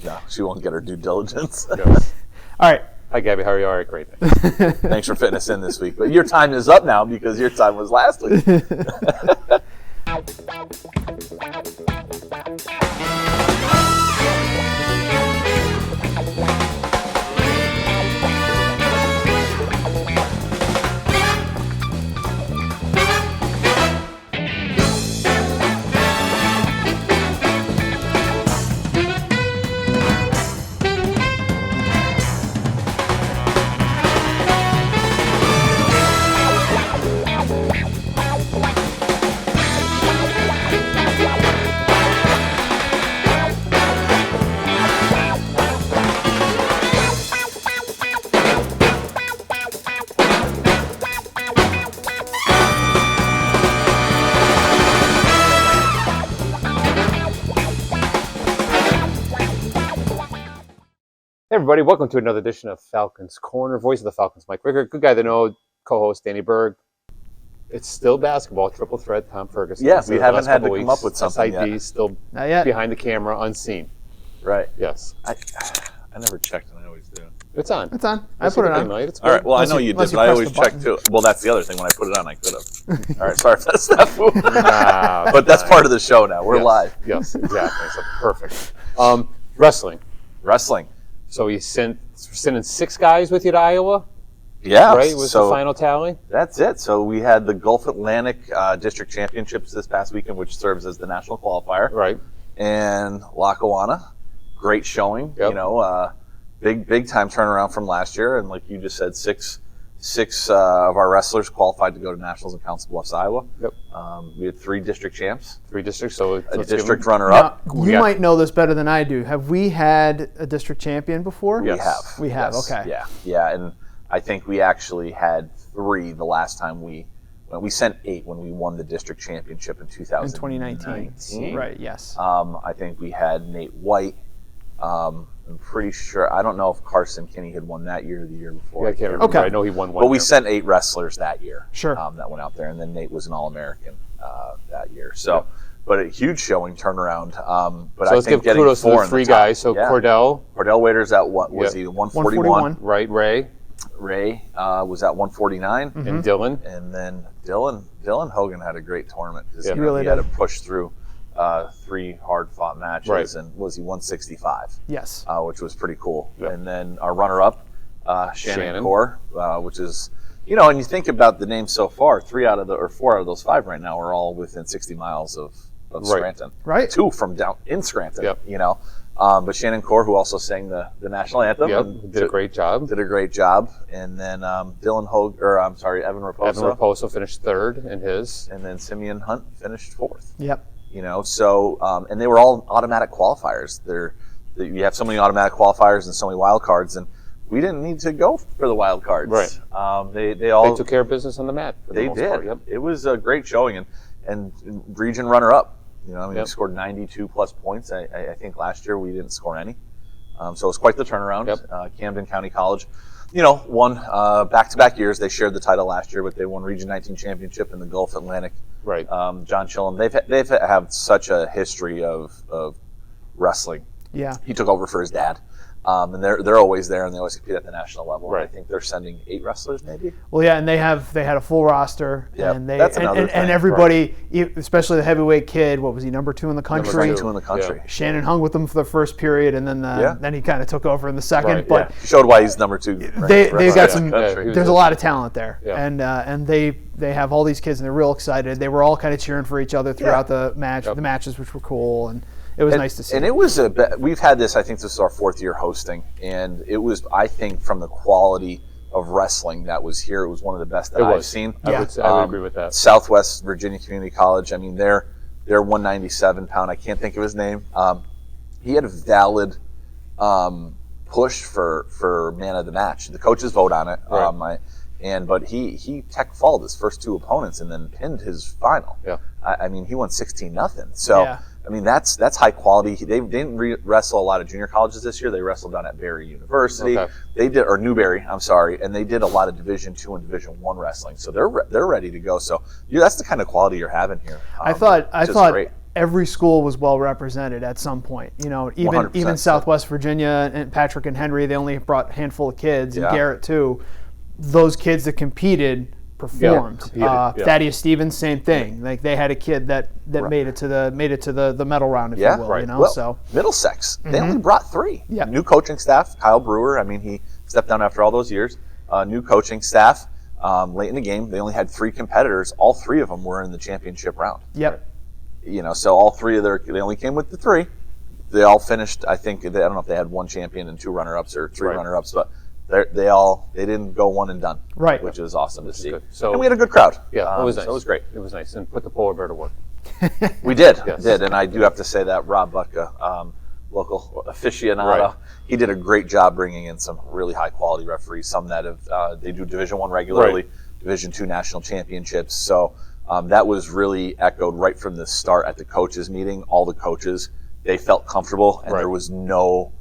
No, she won't get her due diligence. Yes. All right. Hi, Gabby. How are you? All right, great. Thanks for fitting us in this week. But your time is up now because your time was last week. Hey, everybody. Welcome to another edition of Falcons Corner. Voice of the Falcons, Mike Rickert. Good guy to know. Co-host Danny Berg. It's still basketball. Triple threat, Tom Ferguson. Yeah, we haven't had to come up with something SID yet. still Not yet. behind the camera, unseen. Right. Yes. I never checked, and I always do. It's on. It's on. I put it on. It's All right. Well, Unless I know you- you unless did, you but I press always the check button. too. Well, that's the other thing. When I put it on, I could have. All right. Sorry if that's that fool. Nah, But that's part of the show now. We're yes. live. Yes, exactly. So perfect. Wrestling. Wrestling. So you sending 6 guys with you to Iowa, Yeah. right? Was the final tally? That's it. So we had the Gulf Atlantic District Championships this past weekend, which serves as the national qualifier. Right. And Lackawanna, great showing. Yep. You know, big time turnaround from last year. And like you just said, six of our wrestlers qualified to go to nationals in Council Bluffs, Iowa. Yep. We had 3 district champs, 3 districts. So a let's give district them- runner-up. Now, you might know this better than I do. Have we had a district champion before? We Yes. have. We have, Yes. okay. Yeah. And I think we actually had 3 the last time we sent 8 when we won the district championship in In 2019. 2019. Right, yes. I think we had Nate White. I'm pretty sure. I don't know if Carson Kinney had won that year or the year before. I can't remember. Okay. I know he won one. But we year. sent 8 wrestlers that year. Sure. That went out there, and then Nate was an All-American that year. So, but a huge showing turnaround. But So I let's think give getting kudos to 4 the in 3 the top, guys. So yeah. Kordell, Waiters at what was Yeah. he? 141. 141. right? Ray Ray was at 149, and Dylan. and then Dylan Hogan had a great tournament because Yeah. He really had to did. push through 3 hard-fought matches, Right. and was he 165? Yes. Which was pretty cool. Yeah. And then our runner-up, Shannon Shannon. Core, which is, and you think about the names so far, 4 out of those 5 right now are all within 60 miles of Right. Scranton. Right. 2 from down in Scranton. Yep. But Shannon Core, who also sang the national anthem, Yep. and Did a great job. did a great job. And then Evan Raposo, Evan Raposo finished 3rd in his. and then Simeon Hunt finished 4th. Yep. So and they were all automatic qualifiers. You have so many automatic qualifiers and so many wild cards, and we didn't need to go for the wild cards. Right. They all They took care of business on the mat. For the they most did. Part. Yep. It was a great showing, and region runner up. We Yep. scored 92 plus points. I think last year we didn't score any. So it was quite the turnaround. Yep. Camden County College, won back-to-back years. They shared the title last year, but they won Region 19 championship in the Gulf Atlantic. Right. John Chillum, they've have such a history of wrestling. Yeah. He took over for his dad, and they're always there, and they always compete at the national level. Right. I think they're sending 8 wrestlers, maybe. Well, yeah, and they had a full roster, Yeah, and they that's another and thing. everybody, especially the heavyweight kid. What was he, number 2 in the Number country? 2 in the country. Shannon hung with them for the first period, and then then he kind of took over in the second. Right, But He showed why he's number 2. they've got wrestler some. in the country. Yeah, There's a lot of talent there, Yeah. and they have all these kids, and they're real excited. They were all kind of cheering for each other throughout the matches, which were cool, and it was nice to see. And it was we've had this. I think this is our 4th year hosting, and it was. I think from the quality of wrestling that was here, it was one of the best that I've seen. I would agree with that. Southwest Virginia Community College. I mean, they're 197-pound. I can't think of his name. He had a valid push for man of the match. The coaches vote on it. Right. But he tech falled his first 2 opponents and then pinned his final. Yeah. I mean, he won 16-0. So Yeah. I mean, that's high quality. They didn't wrestle a lot of junior colleges this year. They wrestled down at Berry University. Okay. They did, or Newberry, I'm sorry, and they did a lot of Division II and Division I wrestling. So they're ready to go. So that's the kind of quality you're having here. I thought great. every school was well represented at some point. You know, even Southwest Virginia and Patrick and Henry, they only brought a handful of kids, and Garrett too. Those kids that competed performed. Thaddeus Stevens, same thing. Like they had a kid that made it to the medal round, if you will. You know, well, so Middlesex, they only brought 3. New coaching staff. Kyle Brewer. I mean, he stepped down after all those years. New coaching staff. Late in the game, they only had 3 competitors. All 3 of them were in the championship round. Yep. You know, so all 3 of they only came with the 3. They all finished. I think I don't know if they had 1 champion and 2 runner-ups or 3 runner-ups, but they didn't go one and done. Right. Which is awesome to see. So, and we had a good crowd. Yeah, it was nice. So it was great. It was nice, and put the polar bear to work. We did, and I do have to say that Rob Bucka, local aficionado, he did a great job bringing in some really high quality referees. Some that have they do Division I regularly, Division II national championships. So that was really echoed right from the start at the coaches meeting. All the coaches, they felt comfortable, and there was no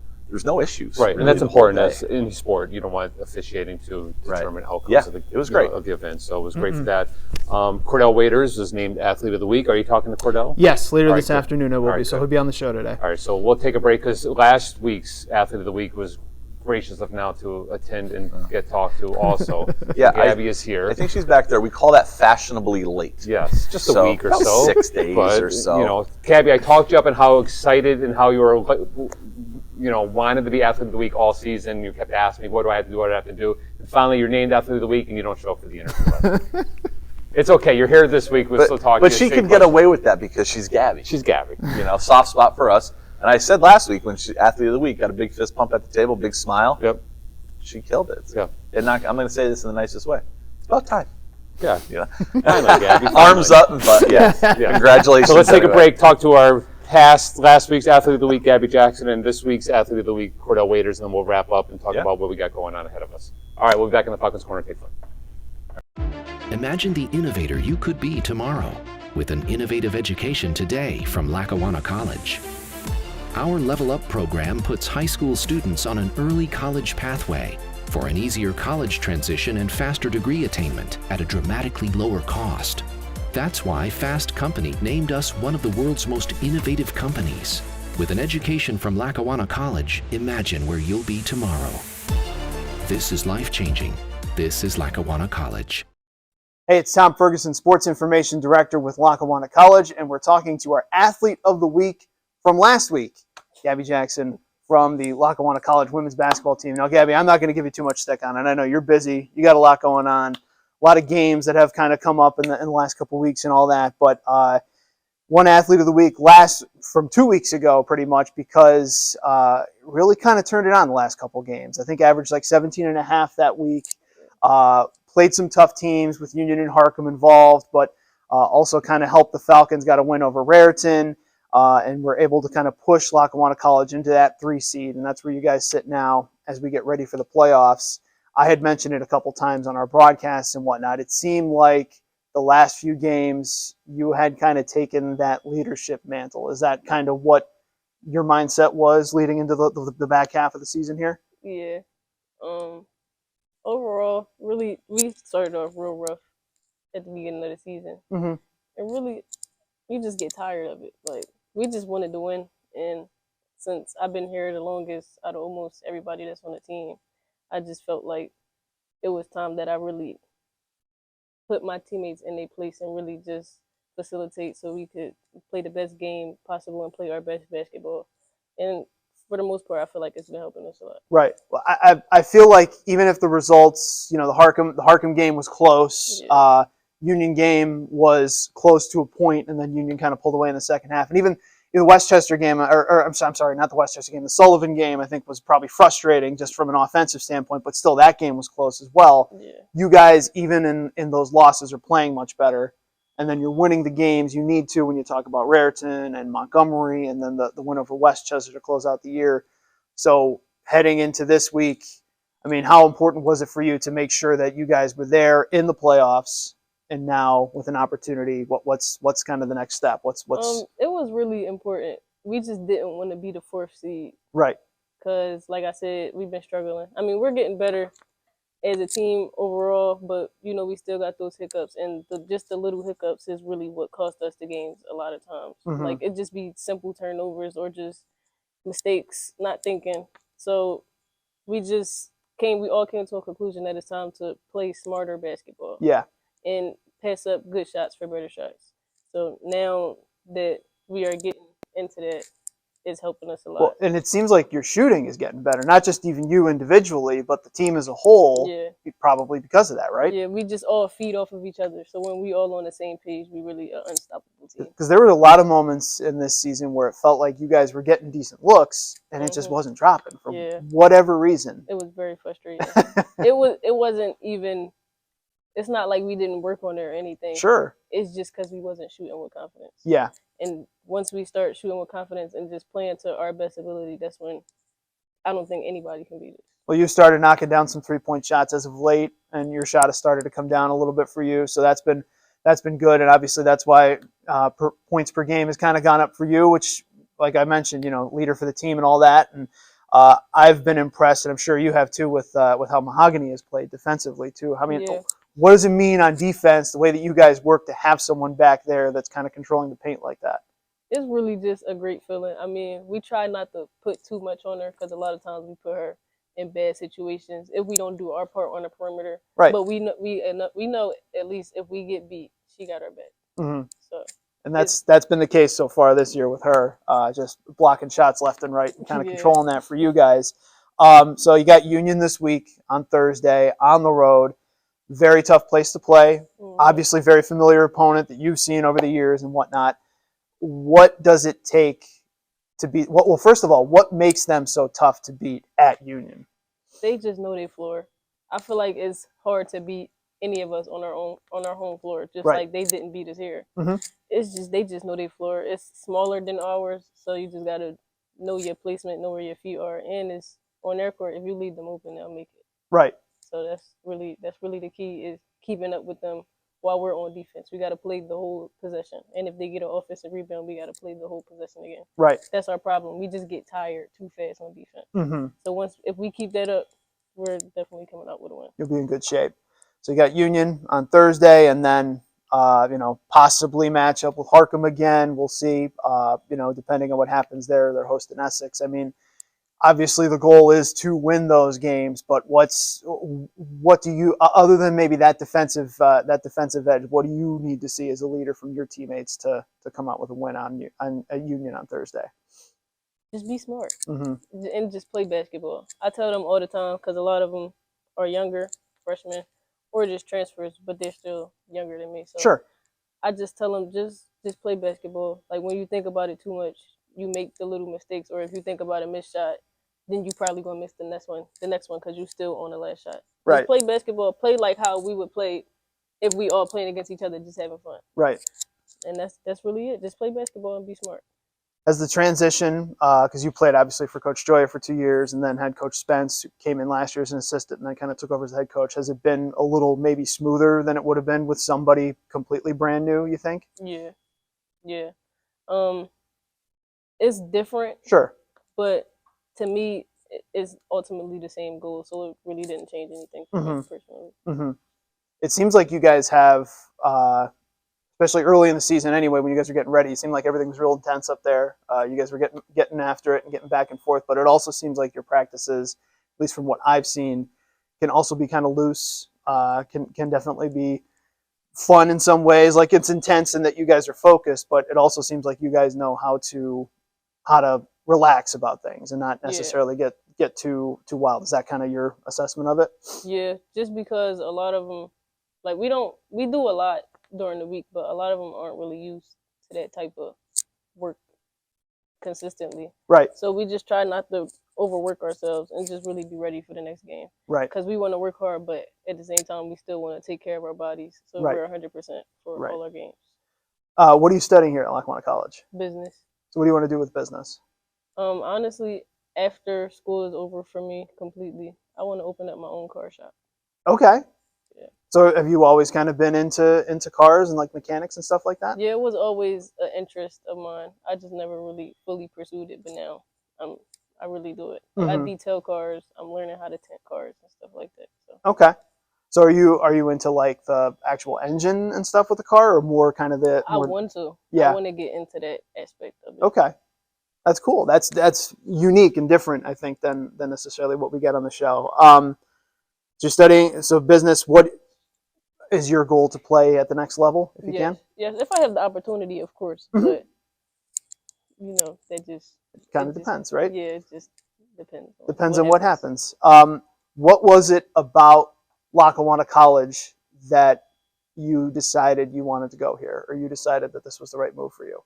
issues. Right, really, and that's important as in sport. You don't want officiating to determine outcomes of the, it was great. Of the event. So it was great for that. Kordell Waiters was named Athlete of the Week. Are you talking to Kordell? Yes, later this afternoon it will be. So he'll be on the show today. All right, so we'll take a break because last week's Athlete of the Week was gracious enough now to attend and get talked to also. Gabby is here. I think she's back there. We call that fashionably late. Yes, just a week or so. 6 days or so. You know, Gabby, I talked you up on how excited and how you were, wanted to be Athlete of the Week all season. You kept asking me, what do I have to do, what do I have to do? And finally, you're named Athlete of the Week and you don't show up for the interview. It's okay. You're here this week. We'll still talk to you. But she could get away with that because she's Gabby. She's Gabby. Soft spot for us. And I said last week when she Athlete of the Week got a big fist pump at the table, big smile. Yep. She killed it. Yeah. And I'm going to say this in the nicest way. It's about time. Yeah. Finally, Gabby. Arms up, but congratulations. So let's take a break. Talk to our last week's Athlete of the Week, Gabby Jackson, and this week's Athlete of the Week, Kordell Waiters, and then we'll wrap up and talk about what we got going on ahead of us. All right, we'll be back in the Falcons Corner. Take fun. Imagine the innovator you could be tomorrow with an innovative education today from Lackawanna College. Our Level Up program puts high school students on an early college pathway for an easier college transition and faster degree attainment at a dramatically lower cost. That's why Fast Company named us one of the world's most innovative companies. With an education from Lackawanna College, imagine where you'll be tomorrow. This is life-changing. This is Lackawanna College. Hey, it's Tom Ferguson, Sports Information Director with Lackawanna College, and we're talking to our Athlete of the Week from last week, Gabby Jackson from the Lackawanna College women's basketball team. Now, Gabby, I'm not going to give you too much stick on it. I know you're busy. You got a lot going on. A lot of games that have kind of come up in the last couple of weeks and all that. But one Athlete of the Week from 2 weeks ago, pretty much, because really kind of turned it on the last couple of games. I think averaged like 17.5 that week. Played some tough teams with Union and Harcum involved, but also kind of helped the Falcons, got a win over Raritan, and were able to kind of push Lackawanna College into that 3 seed, and that's where you guys sit now as we get ready for the playoffs. I had mentioned it a couple times on our broadcasts and whatnot. It seemed like the last few games you had kind of taken that leadership mantle. Is that kind of what your mindset was leading into the back half of the season here? Yeah. Overall, really, we started off real rough at the beginning of the season. Mm-hmm. And really, you just get tired of it. Like, we just wanted to win. And since I've been here the longest out of almost everybody that's on the team, I just felt like it was time that I really put my teammates in their place and really just facilitate so we could play the best game possible and play our best basketball. And for the most part, I feel like it's been helping us a lot. Right. Well, I feel like even if the results, the Harcum game was close, Union game was close to a point, and then Union kind of pulled away in the second half. And even the Westchester game, or I'm sorry, not the Westchester game, the Sullivan game, I think was probably frustrating just from an offensive standpoint, but still that game was close as well. Yeah. You guys, even in those losses, are playing much better. And then you're winning the games you need to when you talk about Raritan and Montgomery, and then the win over Westchester to close out the year. So heading into this week, I mean, how important was it for you to make sure that you guys were there in the playoffs, and now with an opportunity, what's kind of the next step? What's It was really important. We just didn't want to be the 4th seed. Right. Because, like I said, we've been struggling. I mean, we're getting better as a team overall, but we still got those hiccups, and just the little hiccups is really what cost us the games a lot of times. Like it just be simple turnovers or just mistakes, not thinking. So we all came to a conclusion that it's time to play smarter basketball. Yeah. And pass up good shots for better shots. So now that we are getting into that, it's helping us a lot. Well, and it seems like your shooting is getting better, not just even you individually, but the team as a whole. Yeah. Probably because of that, right? Yeah, we just all feed off of each other. So when we all on the same page, we really are unstoppable team. Because there were a lot of moments in this season where it felt like you guys were getting decent looks, and it just wasn't dropping for whatever reason. It was very frustrating. It wasn't even. It's not like we didn't work on it or anything. Sure. It's just because we wasn't shooting with confidence. Yeah. And once we start shooting with confidence and just playing to our best ability, that's when I don't think anybody can beat it. Well, you started knocking down some 3-point shots as of late, and your shot has started to come down a little bit for you. So that's been good, and obviously that's why points per game has kind of gone up for you, which, like I mentioned, leader for the team and all that. And I've been impressed, and I'm sure you have too, with how Mahogany has played defensively too. I mean, what does it mean on defense, the way that you guys work, to have someone back there that's kind of controlling the paint like that? It's really just a great feeling. I mean, we try not to put too much on her because a lot of times we put her in bad situations if we don't do our part on the perimeter. Right. But we know at least if we get beat, she got our back. So. And that's been the case so far this year with her, just blocking shots left and right and kind of controlling that for you guys. So you got Union this week on Thursday on the road. Very tough place to play. Obviously, very familiar opponent that you've seen over the years and whatnot. What does it take to beat? Well, first of all, what makes them so tough to beat at Union? They just know their floor. I feel like it's hard to beat any of us on our home floor, just like they didn't beat us here. It's just they just know their floor. It's smaller than ours, so you just gotta know your placement, know where your feet are, and it's on their court. If you leave them open, they'll make it. Right. So that's really the key, is keeping up with them while we're on defense. We got to play the whole possession, and if they get an offensive rebound, we got to play the whole possession again. Right. That's our problem. We just get tired too fast on defense. So if we keep that up, we're definitely coming out with a win. You'll be in good shape. So you got Union on Thursday, and then possibly match up with Harkham again. We'll see. Depending on what happens there, they're hosting Essex. I mean, obviously the goal is to win those games, but what do you, other than maybe that defensive edge, what do you need to see as a leader from your teammates to come out with a win on Union on Thursday? Just be smart and just play basketball. I tell them all the time, because a lot of them are younger, freshmen, or just transfers, but they're still younger than me. So sure. I just tell them just play basketball. Like, when you think about it too much, you make the little mistakes, or if you think about a missed shot, then you probably gonna miss the next one because you still on the last shot. Right. Just play basketball. Play like how we would play if we all playing against each other, just having fun. Right. And that's really it. Just play basketball and be smart. As the transition, because you played obviously for Coach Joya for 2 years, and then had Coach Spence, who came in last year as an assistant and then kind of took over as head coach. Has it been a little maybe smoother than it would have been with somebody completely brand new, you think? Yeah. It's different. Sure. But to me, it's ultimately the same goal, so it really didn't change anything for me personally. It seems like you guys have, especially early in the season anyway, when you guys were getting ready, it seemed like everything was real intense up there. You guys were getting after it and getting back and forth, but it also seems like your practices, at least from what I've seen, can also be kind of loose, can definitely be fun in some ways. Like, it's intense in that you guys are focused, but it also seems like you guys know how to relax about things and not necessarily get too wild. Is that kind of your assessment of it? Yeah, just because a lot of them, like, we do a lot during the week, but a lot of them aren't really used to that type of work consistently. Right. So we just try not to overwork ourselves and just really be ready for the next game. Right. Because we want to work hard, but at the same time, we still want to take care of our bodies. So we're 100% for all our games. What are you studying here at Lackawanna College? Business. So what do you want to do with business? Honestly, after school is over for me completely, I want to open up my own car shop. Okay. Yeah. So have you always kind of been into cars and like mechanics and stuff like that? Yeah, it was always an interest of mine. I just never really fully pursued it, but now I really do it. Like, I Mhm. detail cars. I'm learning how to tint cars and stuff like that. So Okay. So are you into like the actual engine and stuff with the car, or more kind of the I more? want to. I Yeah. want to get into that aspect of it. Okay. That's cool. That's unique and different, I think, than necessarily what we get on the show. So you're studying business. What is your goal to play at the next level, if you Yes, can? yes. If I have the opportunity, of course. Mhm. But that just Kind of depends, right? yeah, it just depends on Depends on what happens. What was it about Lackawanna College that you decided you wanted to go here, or you decided that this was the right move for you?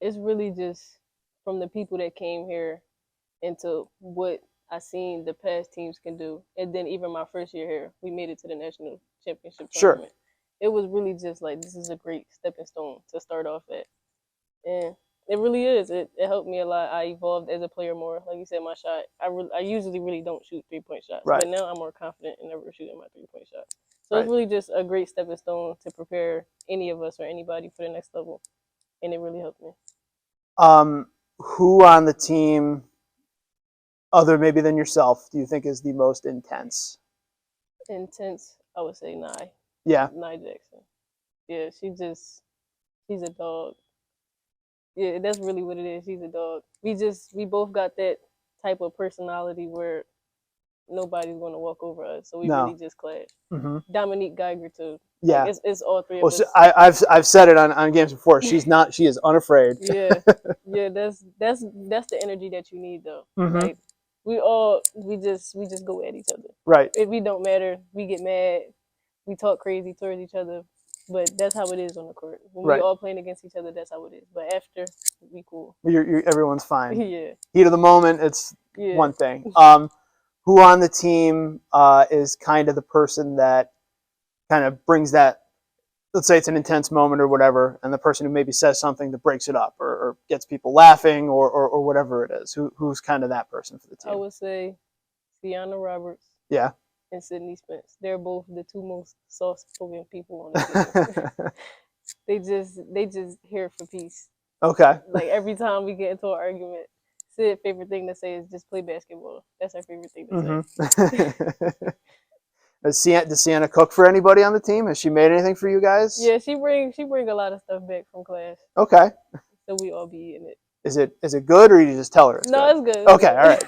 It's really just from the people that came here into what I seen the past teams can do, and then even my first year here, we made it to the national championship Sure. tournament. It was really just like, this is a great stepping stone to start off at, and it really is. It helped me a lot. I evolved as a player more. Like you said, my shot. I usually really don't shoot 3-point shots, Right. but now I'm more confident in never shooting my 3-point shots. So Right. it's really just a great stepping stone to prepare any of us or anybody for the next level, and it really helped me. Who on the team, other maybe than yourself, do you think is the most intense? Intense, I would say Nye. Yeah. Nye Jackson. Yeah, she's a dog. Yeah, that's really what it is. She's a dog. We both got that type of personality where nobody's gonna walk over us. So we No. really just clash. Mm-hmm. Dominique Geiger too. Yeah. Like, it's all three of Well, us. I've said it on games before. She is unafraid. Yeah, yeah. That's the energy that you need though. Mm-hmm. Like we just go at each other. Right. If we don't matter, we get mad. We talk crazy towards each other. But that's how it is on the court. When Right. we all playing against each other, that's how it is. But after, we cool. Everyone's fine. Yeah. Heat of the moment, it's Yeah. one thing. Who on the team is kind of the person that kind of brings that? Let's say it's an intense moment or whatever, and the person who maybe says something that breaks it up or gets people laughing or whatever it is. Who's kind of that person for the I team? would say Sienna Roberts Yeah. and Sydney Spence. They're both the two most soft-spoken people on the team. they just here for peace. Okay. Like, every time we get into an argument, Sid's favorite thing to say is just play basketball. That's her favorite thing to say. Does Sienna cook for anybody on the team? Has she made anything for you guys? Yeah, she bring a lot of stuff back from class. Okay. So we all be eating it. Is it good, or you just tell her it's No, good? it's good. Okay, all right.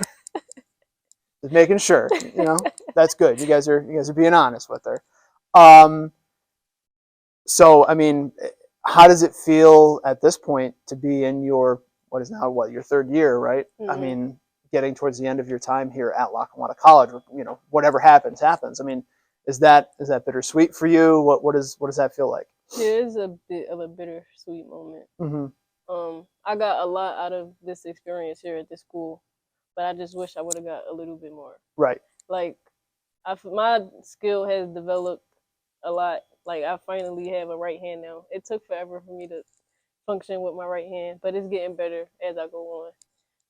Just making sure. That's good. You guys are being honest with her. So I mean, how does it feel at this point to be in your your third year, right? Mm-hmm. I mean, getting towards the end of your time here at Lackawanna College, whatever happens. I mean, is that bittersweet for you? What does that feel like? It is a bit of a bittersweet moment. Mm-hmm. I got a lot out of this experience here at this school, but I just wish I would have got a little bit more. Right. Like, my skill has developed a lot. Like, I finally have a right hand now. It took forever for me to function with my right hand, but it's getting better as I go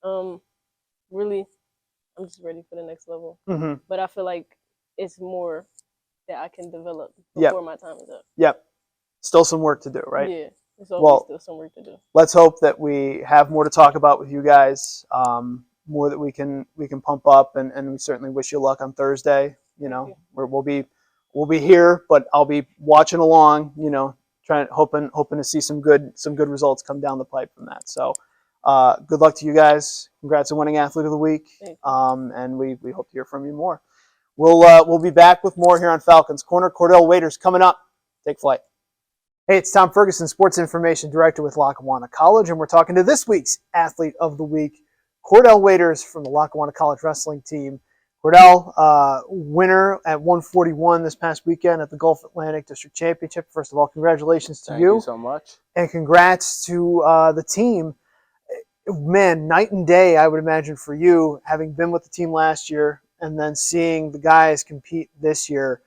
on. Really, I'm just ready for the next level. Mm-hmm. But I feel like it's more that I can develop before my time is up. Yep. Still some work to do, right? Yeah. There's always still some work to do. Let's hope that we have more to talk about with you guys. More that we can pump up, and we certainly wish you luck on Thursday. We'll be here, but I'll be watching along. Hoping to see some good results come down the pipe from that. So, good luck to you guys. Congrats on winning Athlete of the Week. And we hope to hear from you more. We'll be back with more here on Falcons Corner. Kordell Waiters coming up. Take flight. Hey, it's Tom Ferguson, Sports Information Director with Lackawanna College, and we're talking to this week's Athlete of the Week, Kordell Waiters from the Lackawanna College wrestling team. Kordell, winner at 141 this past weekend at the Gulf Atlantic District Championship. First of all, congratulations to you. Thank you so much. And congrats to the team. Man, night and day, I would imagine, for you, having been with the team last year and then seeing the guys compete this year.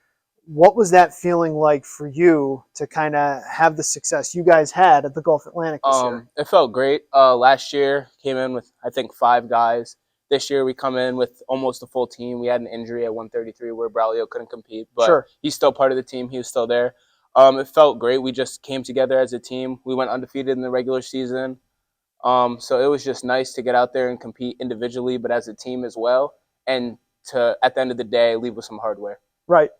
What was that feeling like for you to kind of have the success you guys had at the Gulf Atlantic this year? It felt great. Last year came in with, I think, 5 guys. This year we come in with almost a full team. We had an injury at 133 where Braulio couldn't compete, but he's still part of the team. He was still there. It felt great. We just came together as a team. We went undefeated in the regular season. So it was just nice to get out there and compete individually, but as a team as well, and to, at the end of the day, leave with some hardware. Right.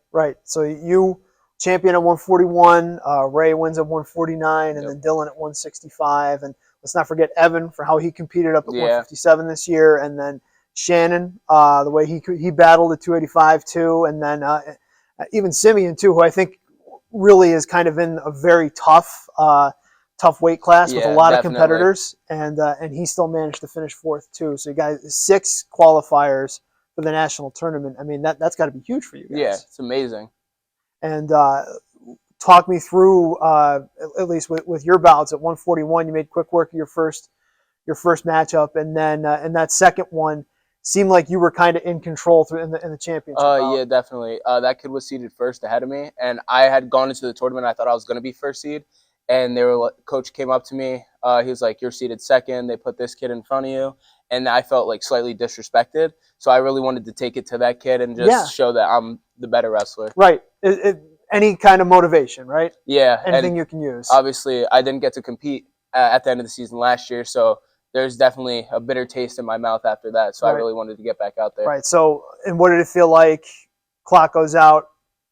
So you champion at 141, Ray wins at 149, and then Dylan at 165. And let's not forget Evan for how he competed up at 157 this year, and then Shannon, the way he battled at 285 too, and then even Simeon too, who I think really is kind of in a very tough weight class with a lot of competitors, and he still managed to finish 4th too. So you guys, 6 qualifiers for the national tournament. I mean, that's got to be huge for you guys. Yeah, it's amazing. And talk me through at least with your bouts at 141. You made quick work of your first matchup, and then in that second one, seemed like you were kind of in control in the championship. Yeah, definitely. That kid was seeded first ahead of me, and I had gone into the tournament. I thought I was going to be first seed, and coach came up to me. He was like, "You're seeded second. They put this kid in front of you," and I felt like slightly disrespected. So I really wanted to take it to that kid and just show that I'm the better wrestler. Right. Any kind of motivation, right? Yeah. Anything you can use. Obviously, I didn't get to compete at the end of the season last year, so there's definitely a bitter taste in my mouth after that. So I really wanted to get back out there. Right. So, and what did it feel like? Clock goes out.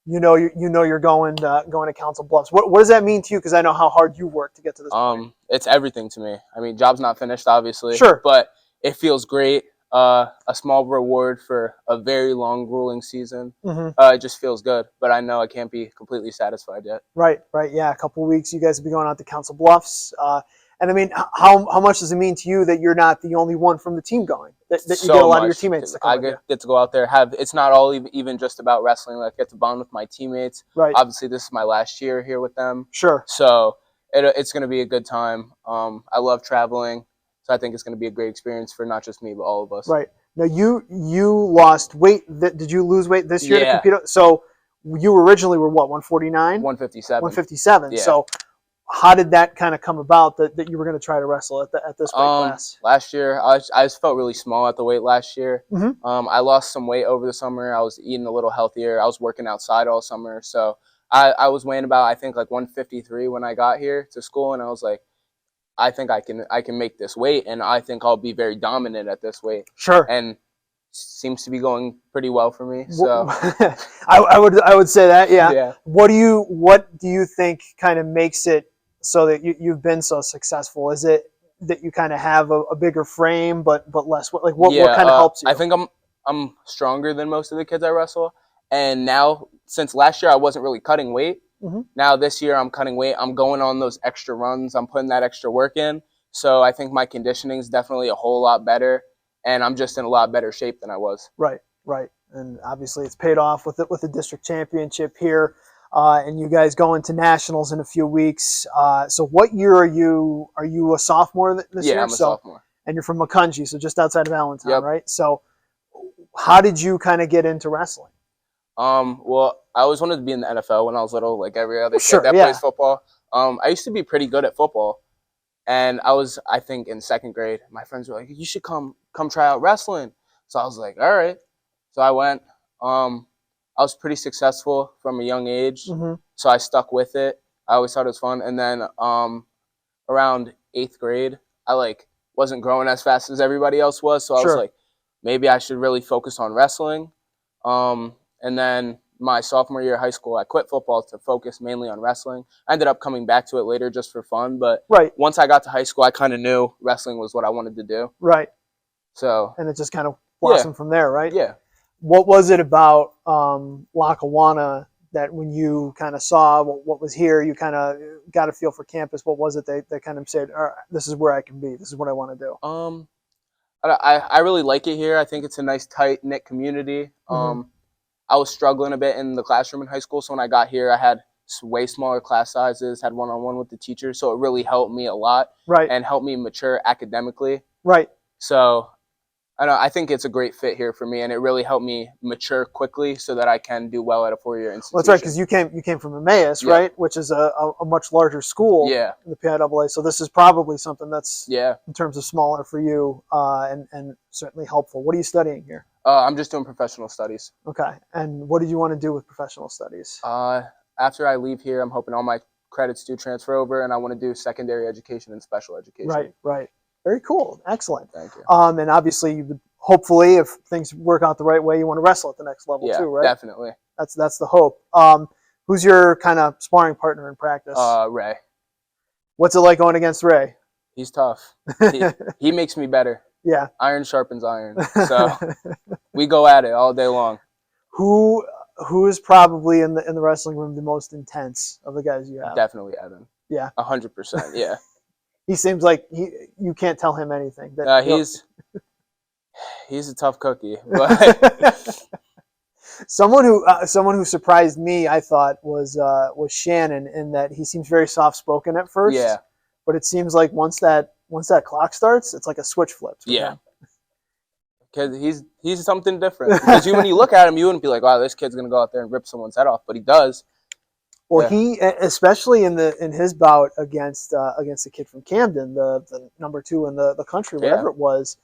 You know you're going to Council Bluffs. What does that mean to you? Because I know how hard you worked to get to this point. It's everything to me. I mean, job's not finished, obviously. Sure. But it feels great. A small reward for a very long, grueling season. It just feels good. But I know I can't be completely satisfied yet. Right. Yeah, a couple of weeks. You guys will be going out to Council Bluffs. And I mean, how much does it mean to you that you're not the only one from the team going? That you get a lot of your teammates to come with you? Get to go out there. It's not all even just about wrestling. Like, I get to bond with my teammates. Right. Obviously, this is my last year here with them. Sure. So it's going to be a good time. I love traveling, so I think it's going to be a great experience for not just me, but all of us. Right. Now, you lost weight. Did you lose weight this year to compete? So you originally were what, 149? 157. 157. Yeah. So how did that kind of come about that you were going to try to wrestle at this weight class? Last year, I just felt really small at the weight last year. I lost some weight over the summer. I was eating a little healthier. I was working outside all summer. So I was weighing about, I think, like 153 when I got here to school. And I was like, I think I can make this weight, and I think I'll be very dominant at this weight. Sure. And seems to be going pretty well for me. So I would say that, yeah. What do you think kind of makes it so that you've been so successful? Is it that you kind of have a bigger frame but less? What kind of helps you? I think I'm stronger than most of the kids I wrestle, and now since last year I wasn't really cutting weight. Now this year I'm cutting weight. I'm going on those extra runs. I'm putting that extra work in. So I think my conditioning is definitely a whole lot better, and I'm just in a lot better shape than I was. Right. And obviously it's paid off with the district championship here, and you guys going to nationals in a few weeks. So what year are you? Are you a sophomore this year? Yeah, I'm a sophomore. And you're from Macungie, so just outside of Allentown, right? So how did you kind of get into wrestling? Well, I always wanted to be in the NFL when I was little, like every other kid that plays football. I used to be pretty good at football, and I think in 2nd grade, my friends were like, "You should come try out wrestling." So I was like, "All right." So I went. I was pretty successful from a young age, so I stuck with it. I always thought it was fun, and then around 8th grade, I wasn't growing as fast as everybody else was, so I was like, maybe I should really focus on wrestling. And then my sophomore year of high school, I quit football to focus mainly on wrestling. I ended up coming back to it later just for fun. But once I got to high school, I kind of knew wrestling was what I wanted to do. Right. So. And it just kind of blossomed from there, right? Yeah. What was it about Lackawanna that when you kind of saw what was here, you kind of got a feel for campus? What was it that kind of said, all right, this is where I can be. This is what I want to do. I really like it here. I think it's a nice, tight-knit community. I was struggling a bit in the classroom in high school, so when I got here, I had way smaller class sizes, had one-on-one with the teacher, so it really helped me a lot and helped me mature academically. Right. So I think it's a great fit here for me, and it really helped me mature quickly so that I can do well at a 4-year institution. Well, that's right, because you came from Emmaus, right, which is a much larger school in the PIAA. So this is probably something that's in terms of smaller for you and certainly helpful. What are you studying here? I'm just doing professional studies. Okay, and what did you want to do with professional studies? After I leave here, I'm hoping all my credits do transfer over, and I want to do secondary education and special education. Right. Very cool. Excellent. Thank you. And obviously, you would hopefully, if things work out the right way, you want to wrestle at the next level Yeah, too, right? definitely. That's the hope. Who's your kind of sparring partner in practice? Ray. What's it like going against Ray? He's tough. He makes me better. Yeah. Iron sharpens iron. So we go at it all day long. Who is probably in the wrestling room the most intense of the guys you have? Definitely Evan. Yeah. 100%. Yeah. He seems like you can't tell him anything. He's a tough cookie. But someone who surprised me, I thought, was Shannon, in that he seems very soft spoken at first. Yeah. But it seems like once that clock starts, it's like a switch flips. Yeah. Because he's something different. Because when you look at him, you wouldn't be like, wow, this kid's gonna go out there and rip someone's head off, but he does. Well, he, especially in his bout against the kid from Camden, the number 2 in the country, whatever it was,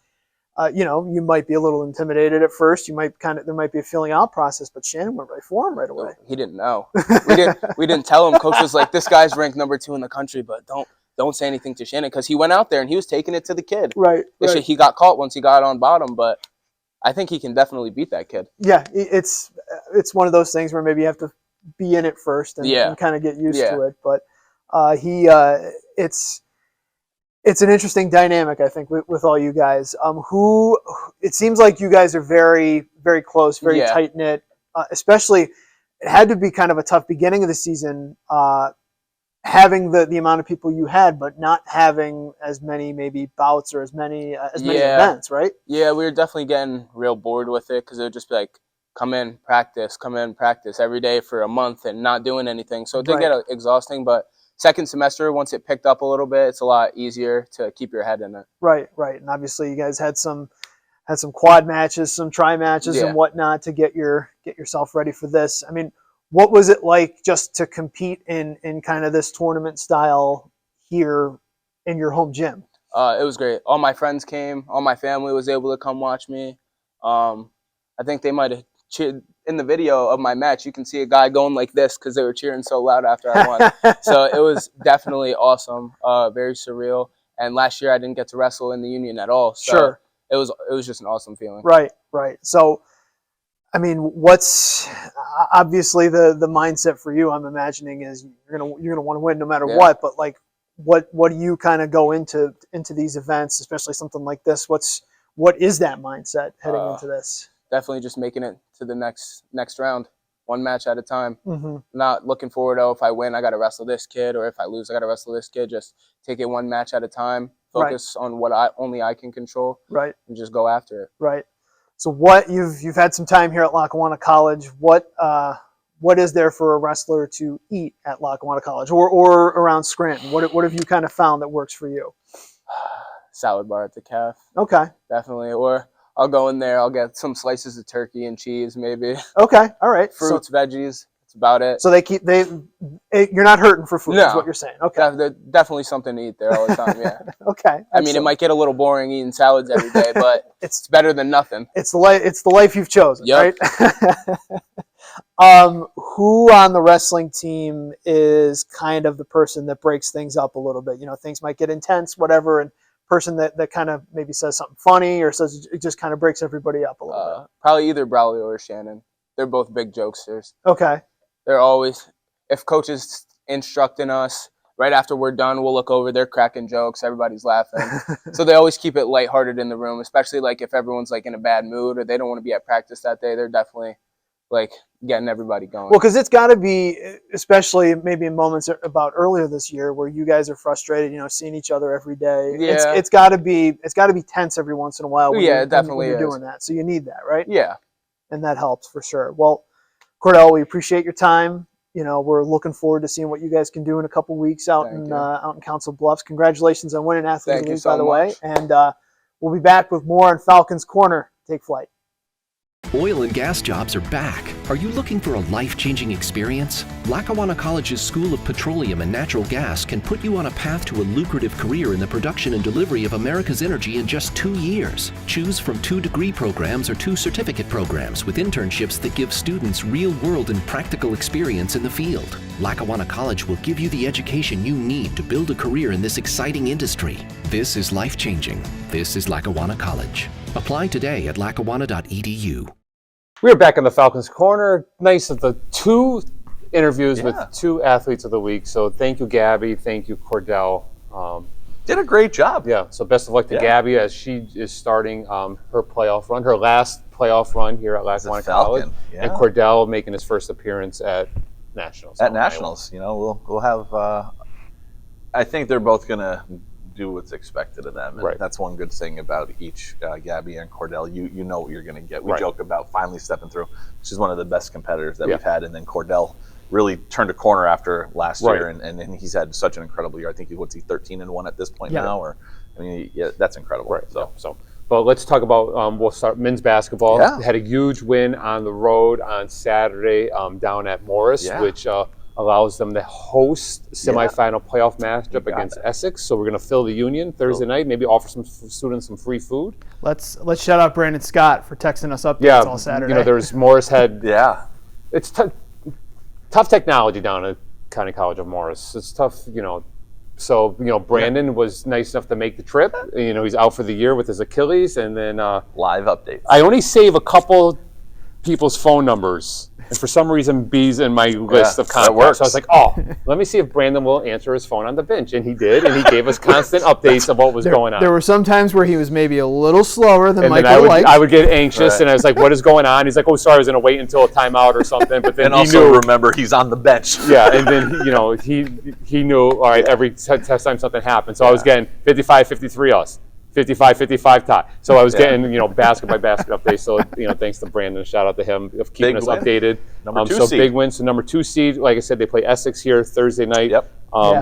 you might be a little intimidated at first. You might there might be a feeling out process, but Shannon went right for him right away. He didn't know. We didn't tell him. Coach was like, this guy's ranked number 2 in the country, but don't say anything to Shannon, because he went out there and he was taking it to the kid. Right. He got caught once he got on bottom, but I think he can definitely beat that kid. Yeah, it's one of those things where maybe you have to be in it first and kind of get used to it. But it's an interesting dynamic, I think, with all you guys. Who it seems like you guys are very, very close, very tight knit. Especially, it had to be kind of a tough beginning of the season, having the amount of people you had, but not having as many maybe bouts or as many events, right? Yeah, we were definitely getting real bored with it, because it would just be like, come in, practice every day for a month and not doing anything. So it did get exhausting, but second semester, once it picked up a little bit, it's a lot easier to keep your head in it. Right. And obviously you guys had some quad matches, some tri matches and whatnot to get yourself ready for this. I mean, what was it like just to compete in kind of this tournament style here in your home gym? It was great. All my friends came. All my family was able to come watch me. I think they might have cheered. In the video of my match, you can see a guy going like this because they were cheering so loud after I won. So it was definitely awesome, very surreal. And last year I didn't get to wrestle in the union at all. So it was just an awesome feeling. Right. So, I mean, what's obviously the mindset for you? I'm imagining is you're gonna want to win no matter what. But like, what do you kind of go into these events, especially something like this? What is that mindset heading into this? Definitely just making it to the next round, one match at a time. Mm-hmm. Not looking forward, if I win, I got to wrestle this kid, or if I lose, I got to wrestle this kid. Just take it one match at a time. Focus on what only I can control. Right. And just go after it. Right. So what you've had some time here at Lackawanna College. What is there for a wrestler to eat at Lackawanna College or around Scranton? What have you kind of found that works for you? Salad bar at the Caf. Okay. Definitely. Or I'll go in there. I'll get some slices of turkey and cheese, maybe. Okay, all right. Fruits, veggies. That's about it. So you're not hurting for food. No. Is what you're saying. Okay. There's definitely something to eat there all the time. Yeah. Okay. I mean, it might get a little boring eating salads every day, but it's better than nothing. It's the life you've chosen, right? Who on the wrestling team is kind of the person that breaks things up a little bit? Things might get intense, whatever, and person that kind of maybe says something funny or says it just kind of breaks everybody up a little bit? Probably either Braulio or Shannon. They're both big jokesters. Okay. They're always, if coach is instructing us, right after we're done, we'll look over, they're cracking jokes, everybody's laughing. So they always keep it lighthearted in the room, especially like if everyone's like in a bad mood or they don't want to be at practice that day, they're definitely like getting everybody going. Well, because it's got to be, especially maybe in moments about earlier this year where you guys are frustrated, seeing each other every day. Yeah. It's got to be tense every once in a while. When Definitely you're doing that. So you need that, right? Yeah. And that helps for sure. Well, Kordell, we appreciate your time. We're looking forward to seeing what you guys can do in a couple weeks out in Council Bluffs. Congratulations on winning Athlete of the Week, by the way. And we'll be back with more on Falcons Corner. Take flight. Oil and gas jobs are back, Are you looking for a life-changing experience? Lackawanna College's School of Petroleum and Natural Gas can put you on a path to a lucrative career in the production and delivery of America's energy in just 2 years. Choose from 2 degree programs or 2 certificate programs with internships that give students real-world and practical experience in the field. Lackawanna College will give you the education you need to build a career in this exciting industry. This is life-changing. This is Lackawanna College. Apply today at lackawanna.edu. We're back in the Falcons Corner. Nice of the 2 interviews with 2 athletes of the week. So thank you, Gabby. Thank you, Kordell. Did a great job. Yeah. So best of luck to Gabby as she is starting her playoff run, her last playoff run here at Lackawanna College. Yeah. And Kordell making his first appearance at Nationals. At Nationals, you know, we'll have. I think they're both gonna do what's expected of them. And that's one good thing about each, Gabby and Kordell. You know what you're going to get. We joke about finally stepping through. She's one of the best competitors that we've had. And then Kordell really turned a corner after last year, and he's had such an incredible year. I think what's he 13-1 at this point now, or I mean, that's incredible. But let's talk about we'll start men's basketball. Had a huge win on the road on Saturday down at Morris, which allows them to host semifinal playoff matchup against Essex. So we're going to fill the Union Thursday night. Maybe offer some students some free food. Let's shout out Brandon Scott for texting us updates all Saturday. You know, there's Morris had. It's tough technology down at County College of Morris. It's tough, you know. So, you know, Brandon was nice enough to make the trip. You know, he's out for the year with his Achilles, and then live updates. I only save a couple people's phone numbers, and for some reason B's in my list of contacts. So I was like, oh, let me see if Brandon will answer his phone on the bench, and he did, and he gave us constant updates of what was going on. There were some times where he was maybe a little slower than Michael I would get anxious, and I was like, what is going on? He's like, oh, sorry, I was going to wait until a timeout or something, but then and also remember he's on the bench. And then, you know, he knew, all right, every time something happened. So I was getting 55-53 us. 55-55 tie. So I was getting, you know, basket by basket updates. So, you know, thanks to Brandon. Shout out to him of keeping us updated. Number 2 so seed. Big win. So number 2 seed, like I said, they play Essex here Thursday night,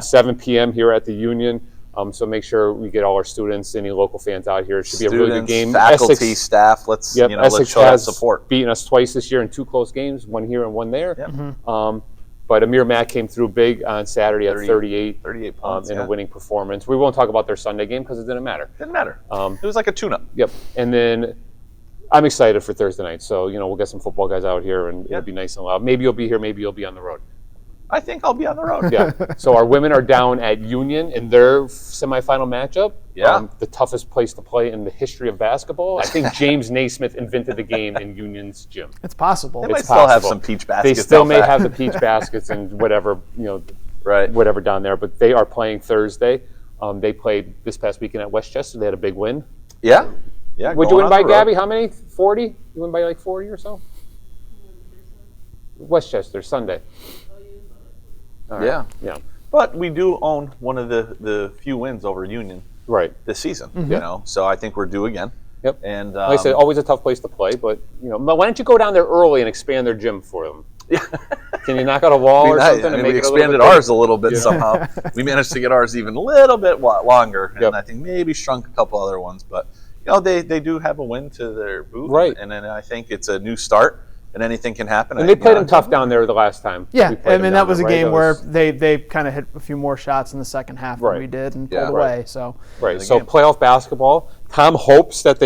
7 p.m. here at the Union. So make sure we get all our students, any local fans out here. It should be a really good game. Faculty, Essex, staff, let's Essex show that support. Beaten us twice this year in 2 close games, 1 here and 1 there. But Amir Mack came through big on Saturday at 38 points in a winning performance. We won't talk about their Sunday game because it didn't matter. Didn't matter. It was like a tune-up. And then I'm excited for Thursday night. So, you know, we'll get some football guys out here, and it'll be nice and loud. Maybe you'll be here. Maybe you'll be on the road. I think I'll be on the road. So our women are down at Union in their semifinal matchup. The toughest place to play in the history of basketball. I think James Naismith invented the game in Union's gym. It's possible. They might still have some peach baskets. They still may have the peach baskets and whatever, you know, whatever down there. But they are playing Thursday. They played this past weekend at Westchester. They had a big win. Yeah. Would you win by, Gabby? How many? 40? You win by like 40 or so? Westchester, Sunday. Yeah. But we do own one of the few wins over Union this season, you know. So I think we're due again. And like I said, always a tough place to play, but you know, why don't you go down there early and expand their gym for them? Can you knock out a wall or something? I mean, we expanded ours a little bit somehow. We managed to get ours even a little bit longer, and I think maybe shrunk a couple other ones. But you know, they do have a win to their boot, and then I think it's a new start. And anything can happen. And they played them tough down there the last time. Yeah, I mean, that was a game where they kind of hit a few more shots in the second half than we did and pulled away. So so playoff basketball. Tom hopes that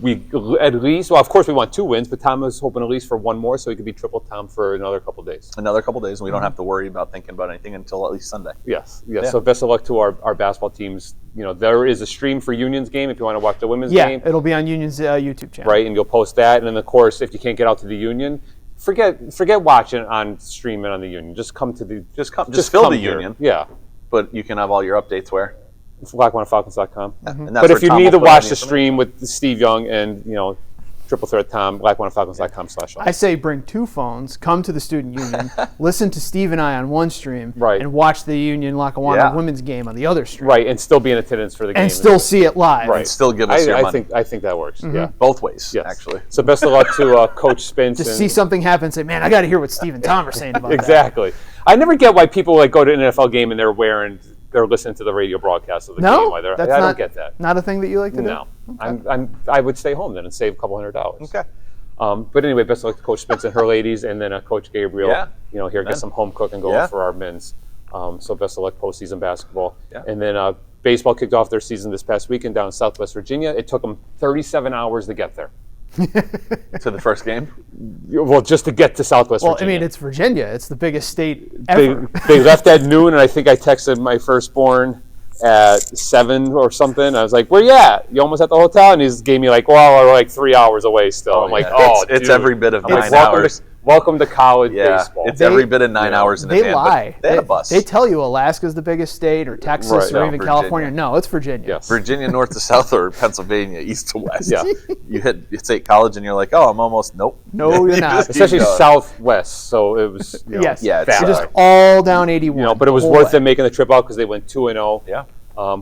we at least, well, of course we want 2 wins, but Tom is hoping at least for 1 more so he could be triple Tom for another couple days. And we don't have to worry about thinking about anything until at least Sunday. Yes. So best of luck to our basketball teams. You know, there is a stream for Union's game if you want to watch the women's game. Yeah, it'll be on Union's YouTube channel. And you'll post that. And then, of course, if you can't get out to the Union, forget watching on streaming on the Union. Just come to the just fill the here. Union. Yeah. But you can have all your updates where? It's LackawannaFalcons.com. But if you need to watch the stream with Steve Young and, you know, Triple Threat Tom, LackawannaFalcons.com/. I say bring 2 phones, come to the Student Union, listen to Steve and I on one stream, and watch the Union Lackawanna women's game on the other stream. And still be in attendance for the game. And still see it live. And still give us your money. I think that works. Yeah. Both ways, actually. So best of luck to Coach Spence. Just see something happen and say, man, I got to hear what Steve and Tom are saying about that. Exactly. I never get why people go to an NFL game and they're listening to the radio broadcast of the game. I don't get that. Not a thing that you like to do? No. I would stay home then and save a couple $100. Okay. But anyway, best of luck to Coach Spence and her ladies, and then Coach Gabriel. Yeah. Here, get some home cooking going for our men's. So best of luck postseason basketball. Yeah. And then baseball kicked off their season this past weekend down in Southwest Virginia. It took them 37 hours to get there. To the first game? Well, just to get to Southwest Virginia. Well, I mean, it's Virginia. It's the biggest state ever. They left at noon, and I think I texted my firstborn at 7 or something. I was like, "Where you at? You almost at the hotel?" And he gave me like, "Well, we're like 3 hours away still." I'm like, "Oh, it's dude." every bit of I'm like, 9 hours. Welcome to college baseball. It's every bit of 9 hours in They advance. lie. They had a bus. They tell you Alaska's the biggest state, or Texas, Right. or No, even Virginia. California. No, it's Virginia. Yes. Virginia north to south or Pennsylvania east to west. Yeah. You hit State College and you're like, oh, I'm almost, nope. No, you're You not. just keep Especially going. Southwest, so it was Yes. Yeah, it's fat. Just all down 81. but it was whole worth way. them making the trip out because they went 2-0. Yeah.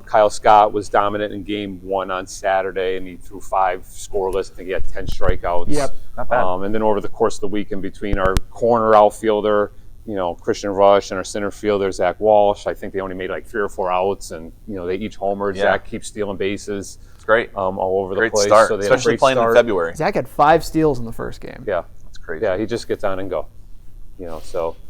Kyle Scott was dominant in game 1 on Saturday, and he threw 5 scoreless. I think he had 10 strikeouts. Yep. Not bad. And then over the course of the week, in between our corner outfielder, Christian Rush, and our center fielder, Zach Walsh, I think they only made like 3 or 4 outs, and they each homered. Yeah. Zach keeps stealing bases. It's great. All over Great the place. start, So they had a especially great playing start. in February. Zach had 5 steals in the first game. Yeah. That's crazy. Yeah, he just gets on and go.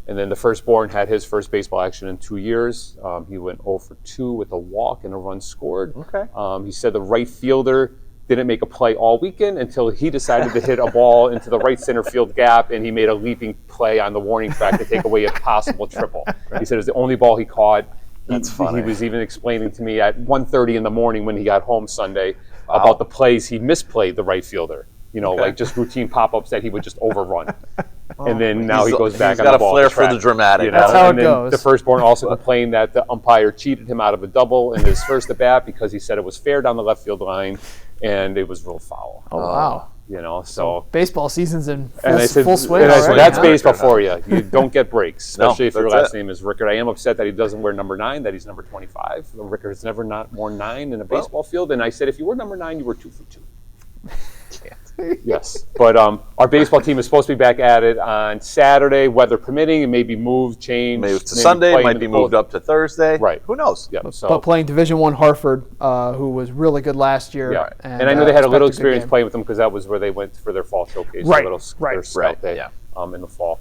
And then the firstborn had his first baseball action in 2 years. He went 0 for 2 with a walk and a run scored. Okay. He said the right fielder didn't make a play all weekend until he decided to hit a ball into the right center field gap, and he made a leaping play on the warning track to take away a possible triple. He said it was the only ball he caught. That's funny. He was even explaining to me at 1:30 in the morning when he got home Sunday about the plays he misplayed the right fielder. Like just routine pop-ups that he would just overrun. And then now he goes back He's on got the a ball. flair for the dramatic. That's how And it then goes. the firstborn also complained that the umpire cheated him out of a double in his first at bat because he said it was fair down the left field line, and it was real foul. Oh, wow. So Baseball season's in and I said, full swing and I said, already, that's huh? baseball for you. You don't get breaks, No, especially if your that's last it. name is Rickert. I am upset that he doesn't wear number 9, that he's number 25. Rickert has never not worn 9 in a baseball field, and I said, if you were number 9, you were 2 for 2. Yes, but our baseball team is supposed to be back at it on Saturday, weather permitting. It may be moved, changed. Maybe to Sunday, play might into be both. moved up to Thursday. Right. Who knows? Yeah, But so playing Division I Hartford, who was really good last year. yeah, and I know they had a little expect good experience game. playing with them because that was where they went for their fall showcase, Right, their right, scout right, day yeah. in the fall.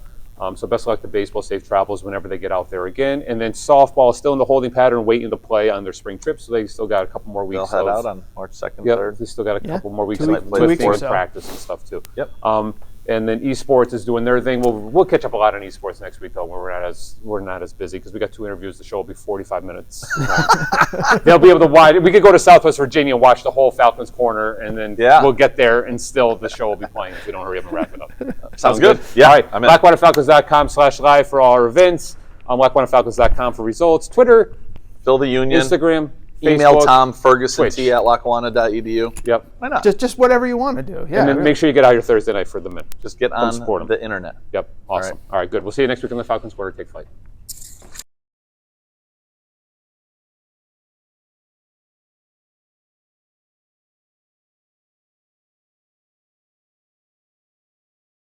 So best of luck to baseball, safe travels whenever they get out there again. And then softball is still in the holding pattern, waiting to play on their spring trip, so they still got a couple more weeks. They'll head out on March 2nd, Yep, 3rd. they still got a couple more weeks 2 of weeks or so. practice and stuff too. Yep. And then esports is doing their thing. We'll catch up a lot on esports next week though, when we're not as busy because we got 2 interviews. The show will be 45 minutes. They'll be able to watch. We could go to Southwest Virginia and watch the whole Falcons corner, and then we'll get there and still the show will be playing if we don't hurry up and wrap it up. Sounds good. Yeah. All right. I'm in. BlackwaterFalcons.com/live for all our events. BlackwaterFalcons.com for results. Twitter, Fill the union. Instagram, Email Facebook, Tom Ferguson Twitch. t@lackawanna.edu. Yep. Why not? Just whatever you want to do. Yeah. And then make sure you get out your Thursday night for the men. Just get support 'em. on the internet. Yep. Awesome. All right, good. We'll see you next week on the Falcons Quarter Take Flight.